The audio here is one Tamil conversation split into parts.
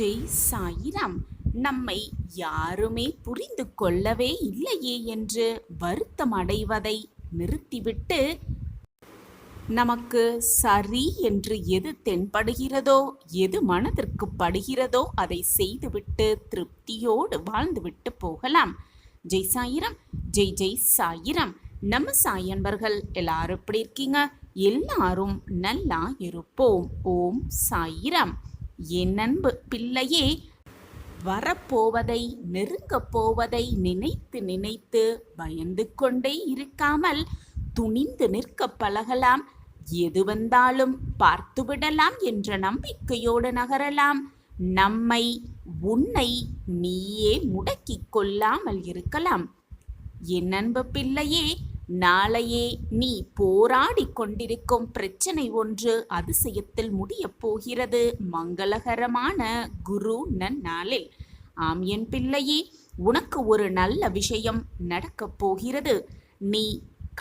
ஜெய் சாயிராம். நம்மை யாருமே புரிந்து கொள்ளவே இல்லையே என்று வருத்தம் அடைவதை நிறுத்திவிட்டு, நமக்கு சரி என்று எது தென்படுகிறதோ, எது மனதிற்கு படுகிறதோ அதை செய்துவிட்டு திருப்தியோடு வாழ்ந்துவிட்டு போகலாம். ஜெய் சாயிராம். ஜெய் ஜெய் சாயிராம். நம்ம சாயன்பர்கள் எல்லாரும் எப்படி இருக்கீங்க? எல்லாரும் நல்லா இருப்போம். ஓம் சாயிராம். என் அன்பு பிள்ளையே, வரப்போவதை நெருங்கப் போவதை நினைத்து நினைத்து பயந்து கொண்டே இருக்காமல் துணிந்து நிற்க பழகலாம். எது வந்தாலும் பார்த்துவிடலாம் என்ற நம்பிக்கையோடு நகரலாம். நம்மை உன்னை நீயே முடக்கிக் கொள்ளாமல் இருக்கலாம். என் அன்பு பிள்ளையே, நாளையே நீ போராடி கொண்டிருக்கும் பிரச்சனை ஒன்று அதிசயத்தில் முடியப் போகிறது, மங்களகரமான குரு நன்னாளில். ஆம் என் பிள்ளையே, உனக்கு ஒரு நல்ல விஷயம் நடக்கப் போகிறது. நீ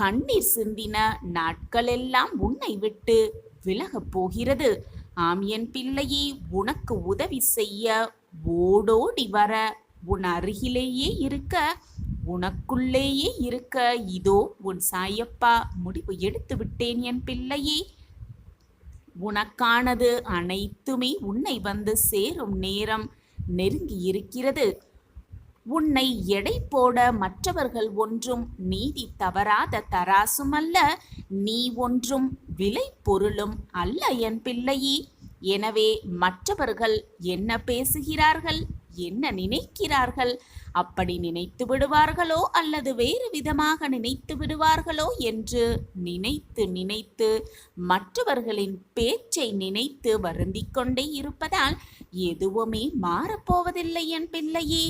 கண்ணீர் சிந்தின நாட்களெல்லாம் உன்னை விட்டு விலகப் போகிறது. ஆம் என் பிள்ளையே, உனக்கு உதவி செய்ய ஓடோடி வர, உன் அருகிலேயே இருக்க, உனக்குள்ளேயே இருக்க இதோ உன் சாயப்பா முடிவு எடுத்து விட்டேன் என் பிள்ளையே. உனக்கானது அனைத்துமே உன்னை வந்து சேரும் நேரம் நெருங்கி இருக்கிறது. உன்னை எடை போட மற்றவர்கள் ஒன்றும் நீதி தவறாத தராசும் அல்ல, நீ ஒன்றும் விலை பொருளும் அல்ல என் பிள்ளையே. எனவே மற்றவர்கள் என்ன பேசுகிறார்கள், என்ன நினைக்கிறார்கள், அப்படி நினைத்து விடுவார்களோ அல்லது வேறு விதமாக நினைத்து விடுவார்களோ என்று நினைத்து நினைத்து மற்றவர்களின் பேச்சை நினைத்து வருந்திக் கொண்டே இருப்பதால் எதுவுமே மாறப்போவதில்லை என் பிள்ளையே.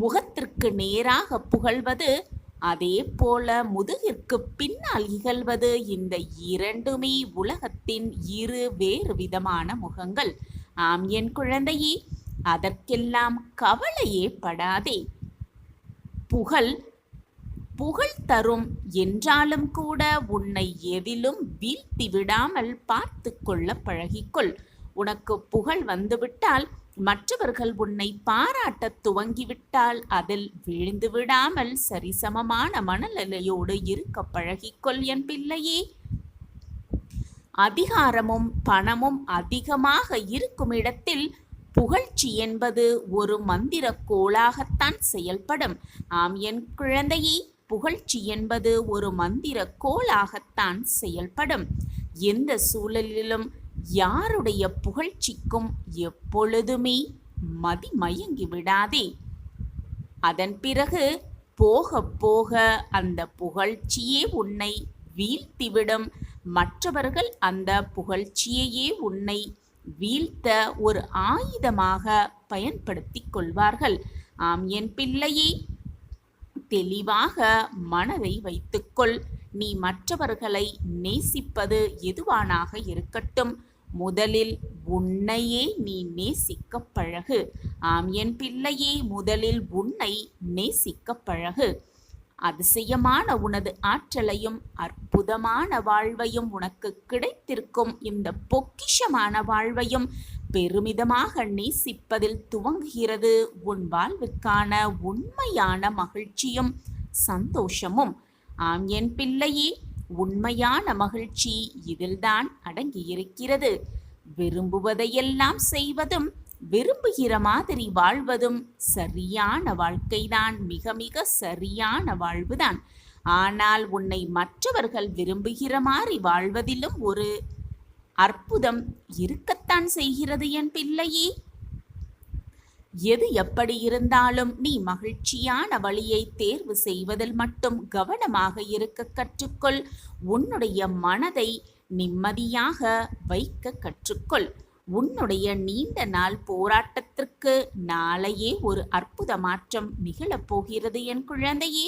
முகத்திற்கு நேராக புகழ்வது, அதே போல முதுகிற்கு பின்னால் இகழ்வது, இந்த இரண்டுமே உலகத்தின் இரு வேறு விதமான முகங்கள். ஆம் என் குழந்தையே, அதற்கெல்லாம் கவலையே படாதே. புகழ் தரும் என்றாலும் கூட உன்னை எதிலும் வீழ்த்தி விடாமல் பார்த்து கொள்ள பழகிக்கொள். உனக்கு புகழ் வந்துவிட்டால், மற்றவர்கள் உன்னை பாராட்ட துவங்கிவிட்டால் அதில் விழுந்து விடாமல் சரிசமமான மனநிலையோடு இருக்க பழகிக்கொள் என் பிள்ளையே. அதிகாரமும் பணமும் அதிகமாக இருக்கும் இடத்தில் புகழ்ச்சி என்பது ஒரு மந்திர கோளாகத்தான் செயல்படும். ஆம் என் குழந்தையே, புகழ்ச்சி என்பது ஒரு மந்திர கோளாகத்தான் செயல்படும். எந்த சூழலிலும் யாருடைய புகழ்ச்சிக்கும் எப்பொழுதுமே மதிமயங்கி விடாதே. அதன் பிறகு போக போக அந்த புகழ்ச்சியே உன்னை வீழ்த்திவிடும். மற்றவர்கள் அந்த புகழ்ச்சியையே உன்னை வீழ்த்த ஒரு ஆயுதமாக பயன்படுத்திக் கொள்வார்கள். ஆம் என் பிள்ளையே, தெளிவாக மனதை வைத்துக்கொள். நீ மற்றவர்களை நேசிப்பது எதுவானாக இருக்கட்டும், முதலில் உன்னையே நீ நேசிக்க பழகு. ஆம் என் பிள்ளையே, முதலில் உன்னை நேசிக்க பழகு. அதிசயமான உனது ஆற்றலையும் அற்புதமான வாழ்வையும், உனக்கு கிடைத்திருக்கும் இந்த பொக்கிஷமான வாழ்வையும் பெருமிதமாக நேசிப்பதில் துவங்குகிறது உன் வாழ்வுக்கான உண்மையான மகிழ்ச்சியும் சந்தோஷமும். ஆம் என் பிள்ளையே, உண்மையான மகிழ்ச்சி இதில்தான் அடங்கியிருக்கிறது. விரும்புவதையெல்லாம் செய்வதும் விரும்புகிற மாதிரி வாழ்வதும் சரியான வாழ்க்கைதான், மிக மிக சரியான வாழ்வுதான். ஆனால் உன்னை மற்றவர்கள் விரும்புகிற மாதிரி வாழ்வதிலும் ஒரு அற்புதம் இருக்கத்தான் செய்கிறது என் பிள்ளையே. எது எப்படி இருந்தாலும் நீ மகிழ்ச்சியான வழியை தேர்வு செய்வதில் மட்டும் கவனமாக இருக்க கற்றுக்கொள். உன்னுடைய மனதை நிம்மதியாக வைக்க கற்றுக்கொள். உன்னுடைய நீண்ட நாள் போராட்டத்திற்கு நாளையே ஒரு அற்புத மாற்றம் நிகழப்போகிறது என் குழந்தையே.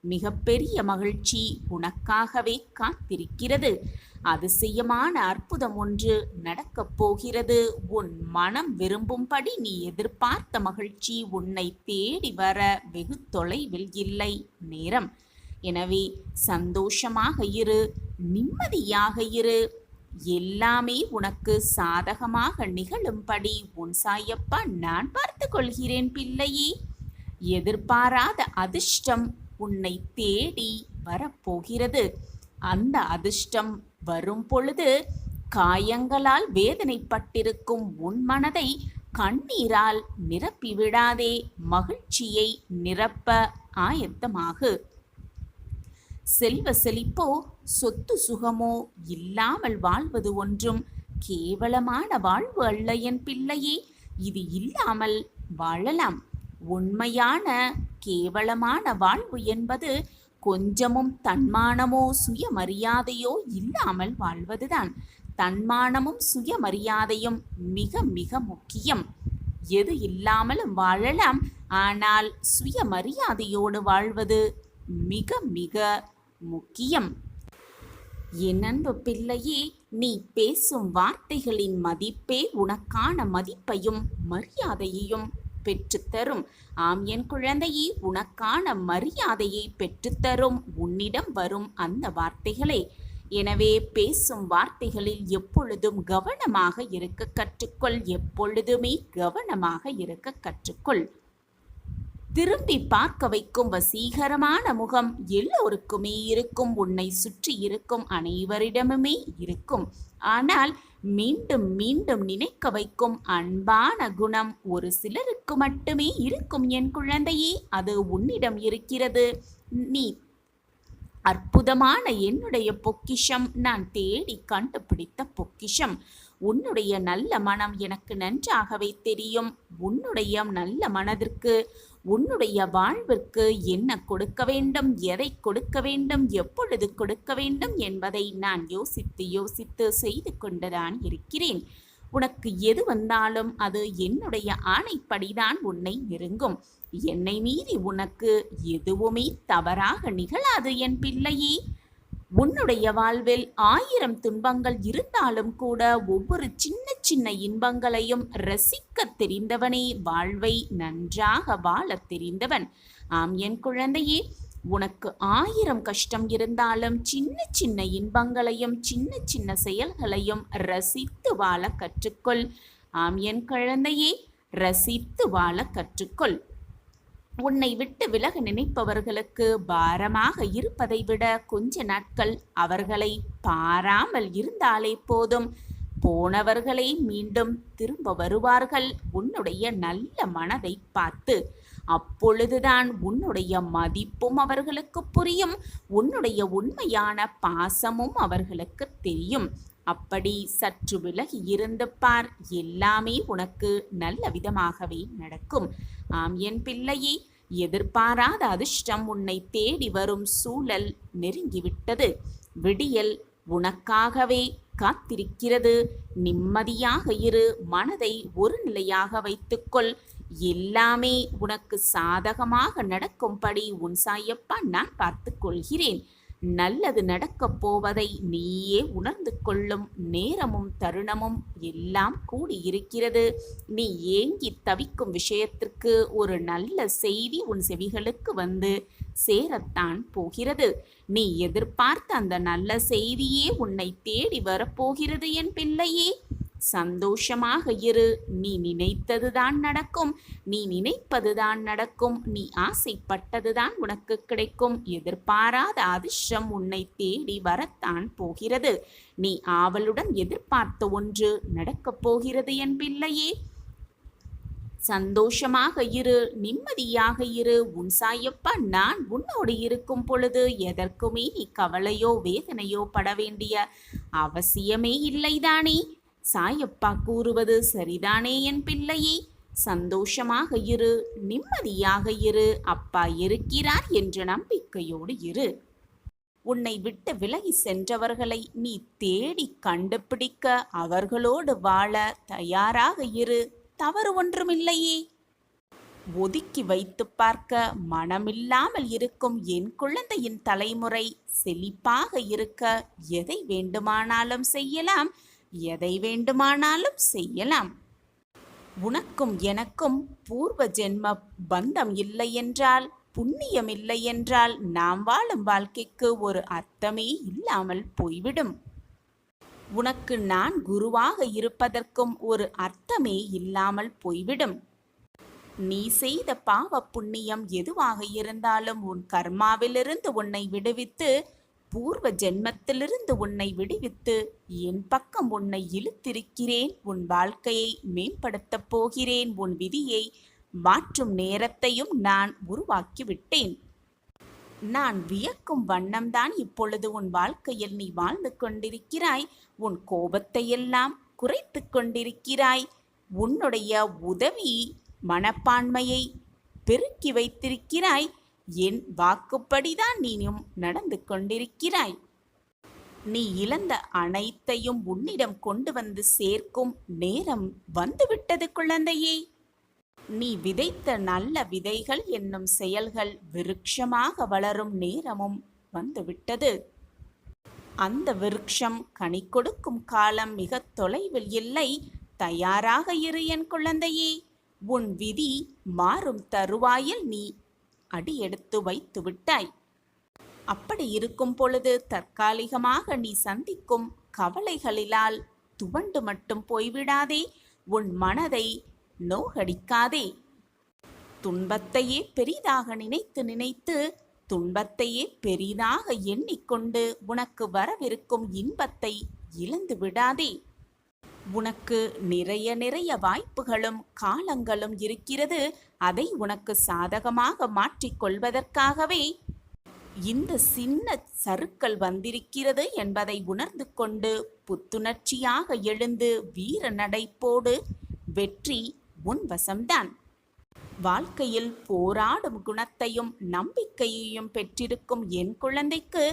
மிகப்பெரிய மகிழ்ச்சி உனக்காகவே காத்திருக்கிறது. அதிசயமான அற்புதம் ஒன்று நடக்கப் போகிறது. உன் மனம் விரும்பும்படி நீ எதிர்பார்த்த மகிழ்ச்சி உன்னை தேடி வர வெகு தொலைவில் இல்லை நேரம். எனவே சந்தோஷமாக இரு, நிம்மதியாக இரு. எல்லாமே உனக்கு சாதகமாக நிகழும்படி உன் சாயப்பா நான் பார்த்து கொள்கிறேன் பிள்ளையே. எதிர்பாராத அதிர்ஷ்டம் உன்னை தேடி வரப்போகிறது. அந்த அதிர்ஷ்டம் வரும் பொழுது காயங்களால் வேதனைப்பட்டிருக்கும் உன் மனதை கண்ணீரால் நிரப்பிவிடாதே, மகிழ்ச்சியை நிரப்ப ஆயத்தமாகு. செல்வ செழிப்போ சொத்து சுகமோ இல்லாமல் வாழ்வது ஒன்றும் கேவலமான வாழ்வு அல்ல என் பிள்ளையே. இது இல்லாமல் வாழலாம். உண்மையான கேவலமான வாழ்வு என்பது கொஞ்சமும் தன்மானமோ சுயமரியாதையோ இல்லாமல் வாழ்வதுதான். தன்மானமும் சுயமரியாதையும் மிக மிக முக்கியம். எது இல்லாமலும் வாழலாம், ஆனால் சுயமரியாதையோடு வாழ்வது மிக மிக முக்கியம். என் அன்பு பிள்ளையே, நீ பேசும் வார்த்தைகளின் மதிப்பே உனக்கான மதிப்பையும் மரியாதையையும் பெற்றுத்தரும். ஆம் என் குழந்தையே, உனக்கான மரியாதையை பெற்றுத்தரும் உன்னிடம் வரும் அந்த வார்த்தைகளே. எனவே பேசும் வார்த்தைகளில் எப்பொழுதும் கவனமாக இருக்க கற்றுக்கொள். எப்பொழுதுமே கவனமாக இருக்க கற்றுக்கொள். திரும்பி பார்க்க வைக்கும் வசீகரமான முகம் எல்லோருக்குமே இருக்கும். உன்னை சுற்றி இருக்கும் அனைவரிடமுமே இருக்கும். ஆனால் மீண்டும் மீண்டும் நினைக்க வைக்கும் அன்பான குணம் ஒரு சிலருக்கு மட்டுமே இருக்கும் என் குழந்தையே. அது உன்னிடம் இருக்கிறது. நீ அற்புதமான என்னுடைய பொக்கிஷம், நான் தேடி கண்டுபிடித்த பொக்கிஷம். உன்னுடைய நல்ல மனம் எனக்கு நன்றாகவே தெரியும். உன்னுடைய நல்ல மனதிற்கு, உன்னுடைய வாழ்விற்கு என்ன கொடுக்க வேண்டும், எதை கொடுக்க வேண்டும், எப்பொழுது கொடுக்க வேண்டும் என்பதை நான் யோசித்து யோசித்து செய்து கொண்டுதான் இருக்கிறேன். உனக்கு எது வந்தாலும் அது என்னுடைய ஆணைப்படிதான் உன்னை நெருங்கும். என்னை மீறி உனக்கு எதுவுமே தவறாக நிகழாது என் பிள்ளையே. உன்னுடைய வாழ்வில் 1000 துன்பங்கள் இருந்தாலும் கூட ஒவ்வொரு சின்ன சின்ன இன்பங்களையும் ரசிக்க தெரிந்தவனே வாழ்வை நன்றாக வாழ தெரிந்தவன். ஆம் என் குழந்தையே, உனக்கு 1000 கஷ்டம் இருந்தாலும் சின்ன சின்ன இன்பங்களையும் சின்ன சின்ன செயல்களையும் ரசித்து வாழ கற்றுக்கொள். ஆம் என் குழந்தையே, ரசித்து வாழ கற்றுக்கொள். உன்னை விட்டு விலக நினைப்பவர்களுக்கு பாரமாக இருப்பதை விட கொஞ்ச நாட்கள் அவர்களை பாராமல் இருந்தாலே போதும். போனவர்களே மீண்டும் திரும்ப வருவார்கள் உன்னுடைய நல்ல மனதை பார்த்து. அப்பொழுதுதான் உன்னுடைய மதிப்பும் அவர்களுக்கு புரியும். உன்னுடைய உண்மையான பாசமும் அவர்களுக்கு தெரியும். அப்படி சற்று விலகி இருந்து பார். எல்லாமே உனக்கு நல்ல விதமாகவே நடக்கும். ஆம் என் பிள்ளையே, எதிர்பாராத அதிர்ஷ்டம் உன்னை தேடி வரும் சூழல் நெருங்கிவிட்டது. விடியல் உனக்காகவே காத்திருக்கிறது. நிம்மதியாக இரு. மனதை ஒரு நிலையாக வைத்துக்கொள். எல்லாமே உனக்கு சாதகமாக நடக்கும்படி உன் சாயப்பா நான் பார்த்து கொள்கிறேன். நல்லது நடக்கப் போவதை நீயே உணர்ந்து கொள்ளும் நேரமும் தருணமும் எல்லாம் கூடியிருக்கிறது. நீ ஏங்கி தவிக்கும் விஷயத்திற்கு ஒரு நல்ல செய்தி உன் செவிகளுக்கு வந்து சேரத்தான் போகிறது. நீ எதிர்பார்த்த அந்த நல்ல செய்தியே உன்னை தேடி வரப்போகிறது என் பிள்ளையே. சந்தோஷமாக இரு. நீ நினைத்ததுதான் நடக்கும். நீ நினைப்பதுதான் நடக்கும். நீ ஆசைப்பட்டதுதான் உனக்கு கிடைக்கும். எதிர்பாராத அதிர்ஷ்டம் உன்னை தேடி வரத்தான் போகிறது. நீ ஆவலுடன் எதிர்பார்த்த ஒன்று நடக்கப் போகிறது என் பிள்ளையே. சந்தோஷமாக இரு. நிம்மதியாக இரு. உன் சாயப்பா நான் உன்னோடு இருக்கும் பொழுது எதற்குமே நீ கவலையோ வேதனையோ பட வேண்டிய அவசியமே இல்லைதானே. சாயப்பா கூறுவது சரிதானே என் பிள்ளையே. சந்தோஷமாக இரு. நிம்மதியாக இரு. அப்பா இருக்கிறார் என்ற நம்பிக்கையோடு இரு. உன்னை விட்டு விலகி சென்றவர்களை நீ தேடி கண்டுபிடிக்க, அவர்களோடு வாழ தயாராக இரு. தவறு ஒன்றுமில்லையே. ஒதுக்கி வைத்து பார்க்க மனமில்லாமல் இருக்கும் என் குழந்தையின் தலைமுறை செழிப்பாக இருக்க எதை வேண்டுமானாலும் செய்யலாம். எதை வேண்டுமானாலும் செய்யலாம். உனக்கும் எனக்கும் பூர்வ ஜென்ம பந்தம் இல்லை என்றால், புண்ணியம் இல்லை என்றால் நாம் வாழும் வாழ்க்கைக்கு ஒரு அர்த்தமே இல்லாமல் போய்விடும். உனக்கு நான் குருவாக இருப்பதற்கும் ஒரு அர்த்தமே இல்லாமல் போய்விடும். நீ செய்த பாவ புண்ணியம் எதுவாக இருந்தாலும் உன் கர்மாவிலிருந்து உன்னை விடுவித்து, பூர்வ ஜென்மத்திலிருந்து உன்னை விடுவித்து என் பக்கம் உன்னை இழுத்திருக்கிறேன். உன் வாழ்க்கையை மேம்படுத்தப் போகிறேன். உன் விதியை மாற்றும் நேரத்தையும் நான் உருவாக்கிவிட்டேன். நான் வியக்கும் வண்ணம்தான் இப்பொழுது உன் வாழ்க்கையில் நீ வாழ்ந்து கொண்டிருக்கிறாய். உன் கோபத்தையெல்லாம் குறைத்து கொண்டிருக்கிறாய். உன்னுடைய உதவி மனப்பான்மையை பெருக்கி வைத்திருக்கிறாய். என் வாக்குப்படிதான் நீயும் நடந்து கொண்டிருக்கிறாய். நீ இழந்த அனைத்தையும் உன்னிடம் கொண்டு வந்து சேர்க்கும் நேரம் வந்துவிட்டது குழந்தையே. நீ விதைத்த நல்ல விதைகள் என்னும் செயல்கள் விருட்சமாக வளரும் நேரமும் வந்துவிட்டது. அந்த விருட்சம் கனி கொடுக்கும் காலம் மிக தொலைவில் இல்லை. தயாராக இரு என் குழந்தையே. உன் விதி மாறும் தருவாயில் நீ அடியெடுத்து வைத்து விட்டாய். அப்படி இருக்கும் பொழுது தற்காலிகமாக நீ சந்திக்கும் கவலைகளிலால் துவண்டு மட்டும் போய்விடாதே. உன் மனதை நோகடிக்காதே. துன்பத்தையே பெரிதாக நினைத்து நினைத்து துன்பத்தையே பெரிதாக எண்ணிக்கொண்டு உனக்கு வரவிருக்கும் இன்பத்தை இழந்து விடாதே. உனக்கு நிறைய நிறைய வாய்ப்புகளும் காலங்களும் இருக்கிறது. அதை உனக்கு சாதகமாக மாற்றிக்கொள்வதற்காகவே இந்த சின்ன சறுக்கல் வந்திருக்கிறது என்பதை உணர்ந்து கொண்டு புத்துணர்ச்சியாக எழுந்து வீர நடைப்போடு. வெற்றி உன் வசம்தான். வாழ்க்கையில் போராடும் குணத்தையும் நம்பிக்கையையும் பெற்றிருக்கும் என் குழந்தைக்கு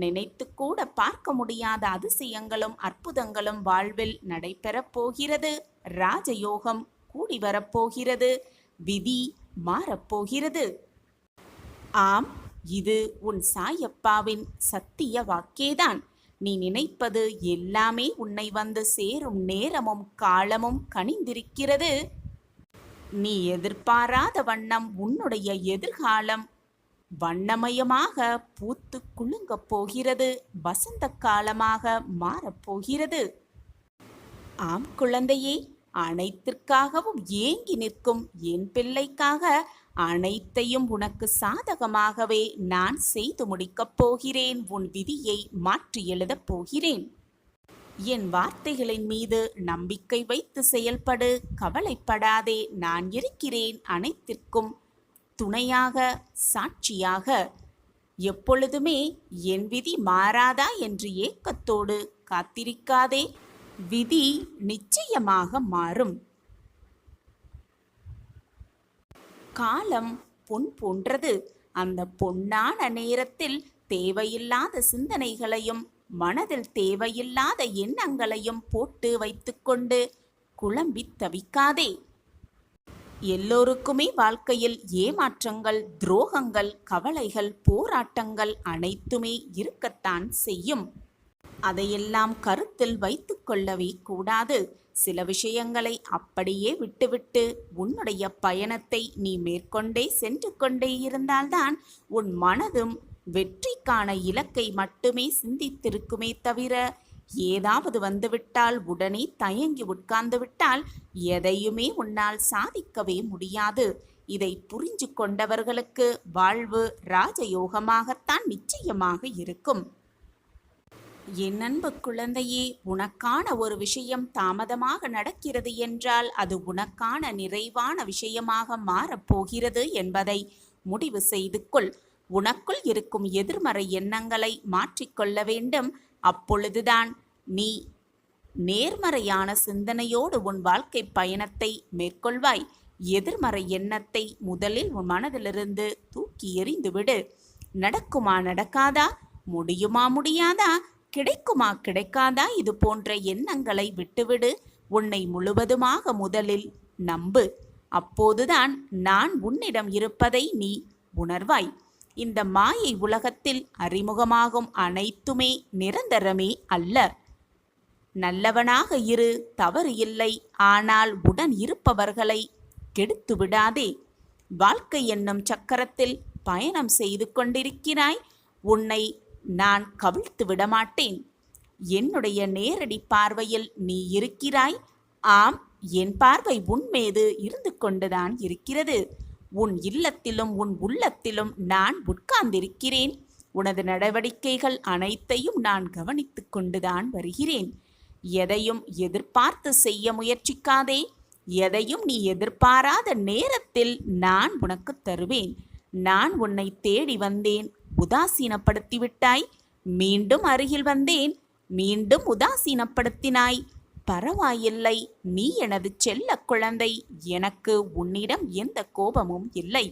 நினைத்து கூட பார்க்க முடியாத அதிசயங்களும் அற்புதங்களும் வாழ்வில் நடைபெறப் போகிறது. ராஜயோகம் கூடி வரப்போகிறது. விதி மாறப்போகிறது. ஆம், இது உன் சாயப்பாவின் சத்திய வாக்கேதான். நீ நினைப்பது எல்லாமே உன்னை வந்து சேரும் நேரமும் காலமும் கனிந்திருக்கிறது. நீ எதிர்பாராத வண்ணம் உன்னுடைய எதிர்காலம் வண்ணமயமாக பூத்து குலுங்கப் போகிறது. வசந்த காலமாக மாறப்போகிறது. ஆம் குழந்தையே, அனைத்திற்காகவும் ஏங்கி நிற்கும் என் பிள்ளைக்காக அனைத்தையும் உனக்கு சாதகமாகவே நான் செய்து முடிக்கப் போகிறேன். உன் விதியை மாற்றி எழுதப் போகிறேன். என் வார்த்தைகளின் மீது நம்பிக்கை வைத்து செயல்படு. கவலைப்படாதே. நான் இருக்கிறேன் அனைத்திற்கும் துணையாக, சாட்சியாக. எப்பொழுதுமே என் விதி மாறாதா என்று ஏக்கத்தோடு காத்திருக்காதே. விதி நிச்சயமாக மாறும். காலம் பொன் போன்றது. அந்த பொன்னான நேரத்தில் தேவையில்லாத சிந்தனைகளையும் மனதில் தேவையில்லாத எண்ணங்களையும் போட்டு வைத்துக்கொண்டு குழம்பி தவிக்காதே. எல்லோருக்குமே வாழ்க்கையில் ஏமாற்றங்கள், துரோகங்கள், கவலைகள், போராட்டங்கள் அனைத்துமே இருக்கத்தான் செய்யும். அதையெல்லாம் கருத்தில் வைத்து கொள்ளவே கூடாது. சில விஷயங்களை அப்படியே விட்டுவிட்டு உன்னுடைய பயணத்தை நீ மேற்கொண்டே சென்று கொண்டே இருந்தால்தான் உன் மனதும் வெற்றிக்கான இலக்கை மட்டுமே சிந்தித்திருக்குமே தவிர, ஏதாவது வந்துவிட்டால் உடனே தயங்கி உட்கார்ந்து விட்டால் எதையுமே உன்னால் சாதிக்கவே முடியாது. இதை புரிஞ்சு கொண்டவர்களுக்கு வாழ்வு ராஜயோகமாகத்தான் நிச்சயமாக இருக்கும். என் அன்பு குழந்தையே, உனக்கான ஒரு விஷயம் தாமதமாக நடக்கிறது என்றால் அது உனக்கான நிறைவான விஷயமாக மாறப்போகிறது என்பதை முடிவு செய்து கொள். உனக்குள் இருக்கும் எதிர்மறை எண்ணங்களை மாற்றிக்கொள்ள வேண்டும். அப்பொழுதுதான் நீ நேர்மறையான சிந்தனையோடு உன் வாழ்க்கை பயணத்தை மேற்கொள்வாய். எதிர்மறை எண்ணத்தை முதலில் உன் மனதிலிருந்து தூக்கி எறிந்துவிடு. நடக்குமா நடக்காதா, முடியுமா முடியாதா, கிடைக்குமா கிடைக்காதா, இது போன்ற எண்ணங்களை விட்டுவிடு. உன்னை முழுவதுமாக முதலில் நம்பு. அப்போதுதான் நான் உன்னிடம் இருப்பதை நீ உணர்வாய். இந்த மாயை உலகத்தில் அறிமுகமாகும் அனைத்துமே நிரந்தரமே அல்ல. நல்லவனாக இரு, தவறு இல்லை. ஆனால் உடன் இருப்பவர்களை கெடுத்து விடாதே. வாழ்க்கை என்னும் சக்கரத்தில் பயணம் செய்து கொண்டிருக்கிறாய். உன்னை நான் கவிழ்த்து விடமாட்டேன். என்னுடைய நேரடி பார்வையில் நீ இருக்கிறாய். ஆம், என் பார்வை உன் மீது இருந்து கொண்டுதான் இருக்கிறது. உன் இல்லத்திலும் உன் உள்ளத்திலும் நான் உட்கார்ந்திருக்கிறேன். உனது நடவடிக்கைகள் அனைத்தையும் நான் கவனித்துக் கொண்டுதான் வருகிறேன். எதையும் எதிர்பார்த்து செய்ய முயற்சிக்காதே. எதையும் நீ எதிர்பாராத நேரத்தில் நான் உனக்கு தருவேன். நான் உன்னை தேடி வந்தேன், உதாசீனப்படுத்திவிட்டாய். மீண்டும் அருகில் வந்தேன், மீண்டும் உதாசீனப்படுத்தினாய். பரவாயில்லை, நீ எனது செல்ல குழந்தை. எனக்கு உன்னிடம் எந்த கோபமும் இல்லை.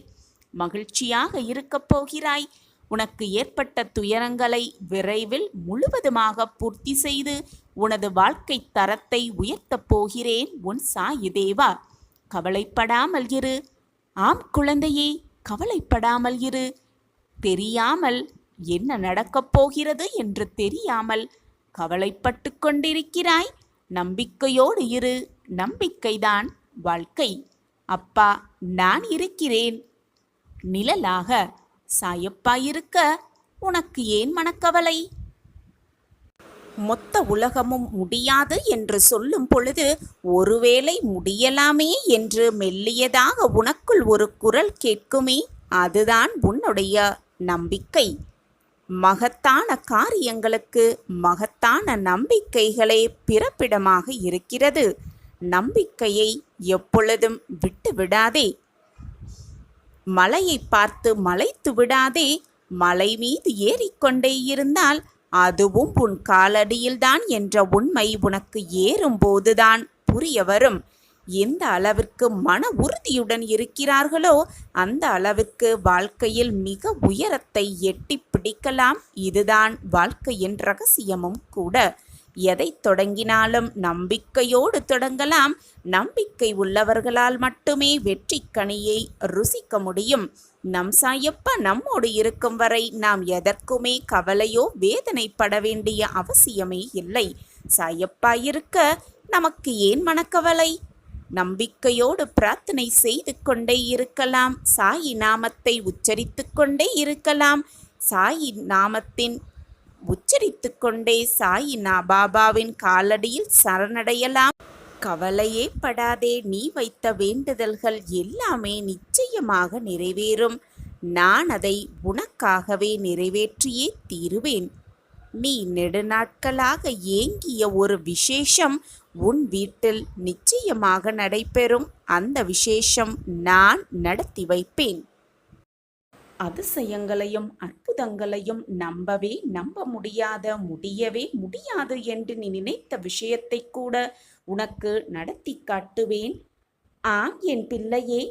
மகிழ்ச்சியாக இருக்கப் போகிறாய். உனக்கு ஏற்பட்ட துயரங்களை விரைவில் முழுவதுமாக பூர்த்தி செய்து உனது வாழ்க்கை தரத்தை உயர்த்தப் போகிறேன் உன் சாயி தேவா. கவலைப்படாமல் இரு. ஆம் குழந்தையே, கவலைப்படாமல் இரு. தெரியாமல் என்ன நடக்கப் போகிறது என்று தெரியாமல் கவலைப்பட்டு கொண்டிருக்கிறாய். நம்பிக்கையோடு இரு. நம்பிக்கைதான் வாழ்க்கை. அப்பா நான் இருக்கிறேன் நிழலாக. சாயப்பா இருக்க உனக்கு ஏன் மனக்கவலை? மொத்த உலகமும் முடியாது என்று சொல்லும் பொழுது ஒருவேளை முடியலாமே என்று மெல்லியதாக உனக்குள் ஒரு குரல் கேட்குமே, அதுதான் உன்னுடைய நம்பிக்கை. மகத்தான காரியங்களுக்கு மகத்தான நம்பிக்கைகளே பிறப்பிடமாக இருக்கிறது. நம்பிக்கையை எப்பொழுதும் விட்டு விடாதே. மலையை பார்த்து மலைத்து விடாதே. மலை மீது ஏறிக்கொண்டே இருந்தால் அதுவும் உன் காலடியில்தான் என்ற உண்மை உனக்கு ஏறும்போதுதான் புரிய வரும். எந்த அளவிற்கு மன உறுதியுடன் இருக்கிறார்களோ அந்த அளவிற்கு வாழ்க்கையில் மிக உயரத்தை எட்டி பிடிக்கலாம். இதுதான் வாழ்க்கையின் ரகசியமும் கூட. எதை தொடங்கினாலும் நம்பிக்கையோடு தொடங்கலாம். நம்பிக்கை உள்ளவர்களால் மட்டுமே வெற்றி கனியை ருசிக்க முடியும். நம் சாயப்பா நம்மோடு இருக்கும் வரை நாம் எதற்குமே கவலையோ வேதனைப்பட வேண்டிய அவசியமே இல்லை. சாயப்பா இருக்க நமக்கு ஏன் மனக்கவலை? நம்பிக்கையோடு பிரார்த்தனை செய்து கொண்டே இருக்கலாம். சாயி நாமத்தை உச்சரித்து கொண்டே இருக்கலாம். சாயி நாமத்தின் உச்சரித்து கொண்டே சாயி பாபாவின் காலடியில் சரணடையலாம். கவலையே படாதே. நீ வைத்த வேண்டுதல்கள் எல்லாமே நிச்சயமாக நிறைவேறும். நான் அதை உனக்காகவே நிறைவேற்றியே தீருவேன். நீ நெடுநாட்களாக ஏங்கிய ஒரு விசேஷம் உன் வீட்டில் நிச்சயமாக நடைபெறும். அந்த விசேஷம் நான் நடத்தி வைப்பேன். அதிசயங்களையும் அற்புதங்களையும் நம்ப முடியவே முடியாது என்று நீ நினைத்த விஷயத்தை கூட உனக்கு நடத்தி காட்டுவேன். ஆம் என் பிள்ளையே,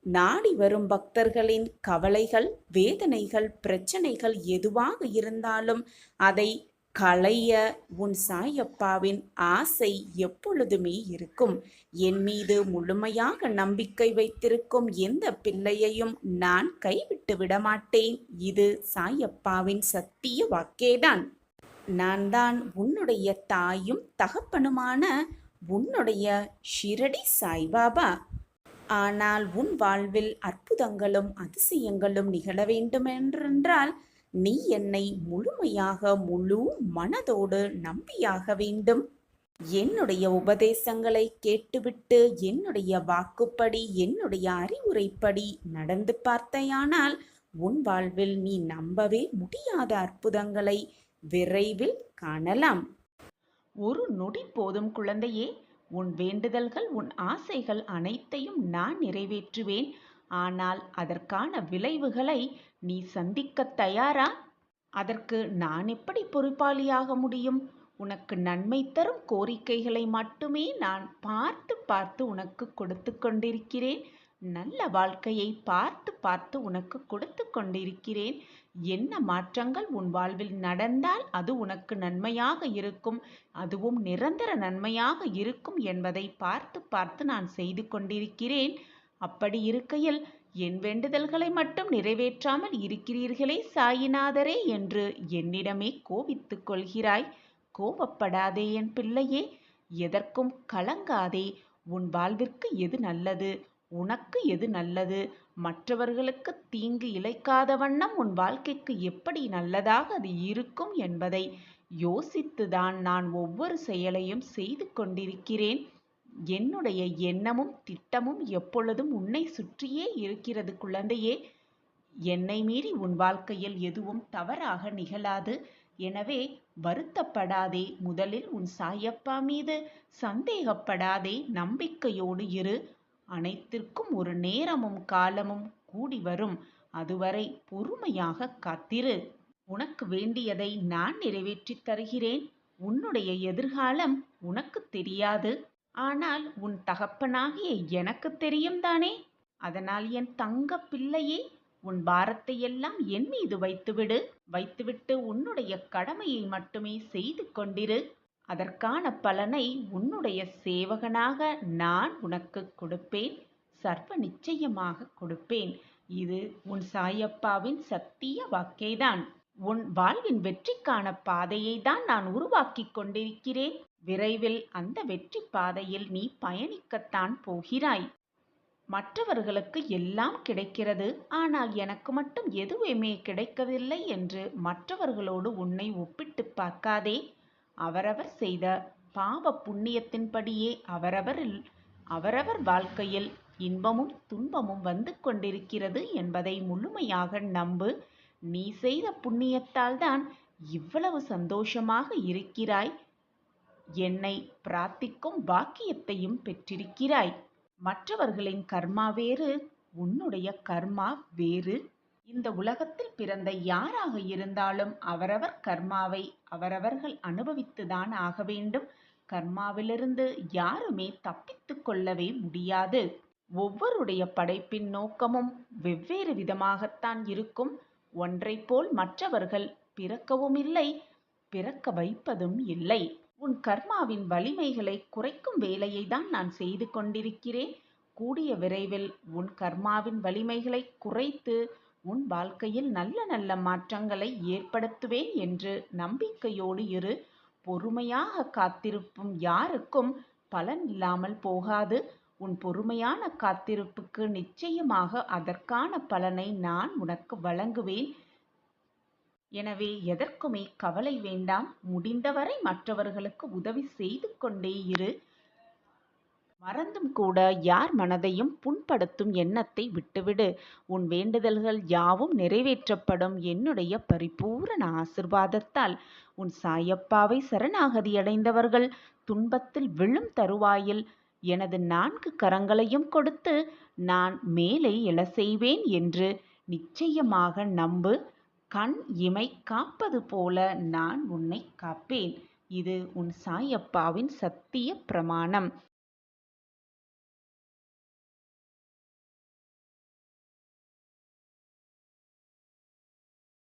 நாடி வரும் பக்தர்களின் கவலைகள், வேதனைகள், பிரச்சனைகள் எதுவாக இருந்தாலும் அதை களைய உன் சாயப்பாவின் ஆசை எப்பொழுதுமே இருக்கும். என் மீது முழுமையாக நம்பிக்கை வைத்திருக்கும் எந்த பிள்ளையையும் நான் கைவிட்டு விடமாட்டேன். இது சாயப்பாவின் சத்திய வாக்கேதான். நான் தான் உன்னுடைய தாயும் தகப்பனுமான உன்னுடைய ஷிரடி சாய்பாபா. ஆனால் உன் வாழ்வில் அற்புதங்களும் அதிசயங்களும் நிகழ வேண்டுமென்றால் நீ என்னை முழுமையாக முழு மனதோடு நம்பியாக வேண்டும். என்னுடைய உபதேசங்களை கேட்டுவிட்டு என்னுடைய வாக்குப்படி என்னுடைய அறிவுரைப்படி நடந்து பார்த்தையானால் உன் வாழ்வில் நீ நம்பவே முடியாத அற்புதங்களை விரைவில் காணலாம். ஒரு நொடி போதும் குழந்தையே. உன் வேண்டுதல்கள், உன் ஆசைகள் அனைத்தையும் நான் நிறைவேற்றுவேன். ஆனால் அதற்கான விளைவுகளை நீ சந்திக்க தயாரா? அதற்கு நான் எப்படி பொறுப்பாளியாக முடியும்? உனக்கு நன்மை தரும் கோரிக்கைகளை மட்டுமே நான் பார்த்து பார்த்து உனக்கு கொடுத்து கொண்டிருக்கிறேன். நல்ல வாழ்க்கையை பார்த்து பார்த்து உனக்கு கொடுத்து கொண்டிருக்கிறேன். என்ன மாற்றங்கள் உன் வாழ்வில் நடந்தால் அது உனக்கு நன்மையாக இருக்கும், அதுவும் நிரந்தர நன்மையாக இருக்கும் என்பதை பார்த்து பார்த்து நான் செய்து கொண்டிருக்கிறேன். அப்படி இருக்கையில் என் வேண்டுதல்களை மட்டும் நிறைவேற்றாமல் இருக்கிறீர்களே சாயிநாதரே என்று என்னிடமே கோபித்துக் கொள்கிறாய். கோபப்படாதே என் பிள்ளையே. எதற்கும் கலங்காதே. உன் வாழ்விற்கு எது நல்லது, உனக்கு எது நல்லது, மற்றவர்களுக்கு தீங்கு இழைக்காத வண்ணம் உன் வாழ்க்கைக்கு எப்படி நல்லதாக அது இருக்கும் என்பதை யோசித்துதான் நான் ஒவ்வொரு செயலையும் செய்து கொண்டிருக்கிறேன். என்னுடைய எண்ணமும் திட்டமும் எப்பொழுதும் உன்னை சுற்றியே இருக்கிறது குழந்தையே. என்னை மீறி உன் வாழ்க்கையில் எதுவும் தவறாக நிகழாது. எனவே வருத்தப்படாதே. முதலில் உன் சாயப்பா மீது சந்தேகப்படாதே. நம்பிக்கையோடு இரு. அனைத்திற்கும் ஒரு நேரமும் காலமும் கூடி வரும். அதுவரை பொறுமையாக காத்திரு. உனக்கு வேண்டியதை நான் நிறைவேற்றித் தருகிறேன். உன்னுடைய எதிர்காலம் உனக்கு தெரியாது. ஆனால் உன் தகப்பனாகிய எனக்கு தெரியும் தானே. அதனால் என் தங்க பிள்ளையே, உன் பாரத்தை எல்லாம் என் மீது வைத்துவிட்டு உன்னுடைய கடமையை மட்டுமே செய்து கொண்டிரு. அதற்கான பலனை உன்னுடைய சேவகனாக நான் உனக்கு கொடுப்பேன். சர்வ நிச்சயமாக கொடுப்பேன். இது உன் சாயப்பாவின் சத்திய வாக்கேதான். உன் வாழ்வின் வெற்றிக்கான பாதையை தான் நான் உருவாக்கிக் கொண்டிருக்கிறேன். விரைவில் அந்த வெற்றி பாதையில் நீ பயணிக்கத்தான் போகிறாய். மற்றவர்களுக்கு எல்லாம் கிடைக்கிறது, ஆனால் எனக்கு மட்டும் எதுவுமே கிடைக்கவில்லை என்று மற்றவர்களோடு உன்னை ஒப்பிட்டு பார்க்காதே. அவரவர் செய்த பாவ புண்ணியத்தின்படியே அவரவர் வாழ்க்கையில் இன்பமும் துன்பமும் வந்து கொண்டிருக்கிறது என்பதை முழுமையாக நம்பு. நீ செய்த புண்ணியத்தால் தான் இவ்வளவு சந்தோஷமாக இருக்கிறாய். என்னை பிரார்த்திக்கும் பாக்கியத்தையும் பெற்றிருக்கிறாய். மற்றவர்களின் கர்மா வேறு, உன்னுடைய கர்மா வேறு. இந்த உலகத்தில் பிறந்த யாராக இருந்தாலும் அவரவர் கர்மாவை அவரவர்கள் அனுபவித்துதான் ஆக வேண்டும். கர்மாவிலிருந்து யாருமே தப்பித்து கொள்ளவே முடியாது. ஒவ்வொருடைய படைப்பின் நோக்கமும் வெவ்வேறு விதமாகத்தான் இருக்கும். ஒன்றை போல் மற்றவர்கள் பிறக்கவும் இல்லை, பிறக்க வைப்பதும் இல்லை. உன் கர்மாவின் வலிமைகளை குறைக்கும் வேலையை தான் நான் செய்து கொண்டிருக்கிறேன். கூடிய விரைவில் உன் கர்மாவின் வலிமைகளை குறைத்து உன் வாழ்க்கையில் நல்ல நல்ல மாற்றங்களை ஏற்படுத்துவேன் என்று நம்பிக்கையோடு இரு. பொறுமையாக காத்திருப்பும் யாருக்கும் பலன் இல்லாமல் போகாது. உன் பொறுமையான காத்திருப்புக்கு நிச்சயமாக அதற்கான பலனை நான் உனக்கு வழங்குவேன். எனவே எதற்குமே கவலை வேண்டாம். முடிந்தவரை மற்றவர்களுக்கு உதவி செய்து கொண்டே இரு. மறந்தும் கூட யார் மனதையும் புண்படுத்தும் எண்ணத்தை விட்டுவிடு. உன் வேண்டுதல்கள் யாவும் நிறைவேற்றப்படும். என்னுடைய பரிபூரண ஆசிர்வாதத்தால் உன் சாயப்பாவை சரணாகதி அடைந்தவர்கள் துன்பத்தில் விழும் தருவாயில் எனது 4 கரங்களையும் கொடுத்து நான் மேலே எழச் செய்வேன் என்று நிச்சயமாக நம்பு. கண் இமை காப்பது போல நான் உன்னை காப்பேன். இது உன் சாயப்பாவின் சத்திய பிரமாணம்.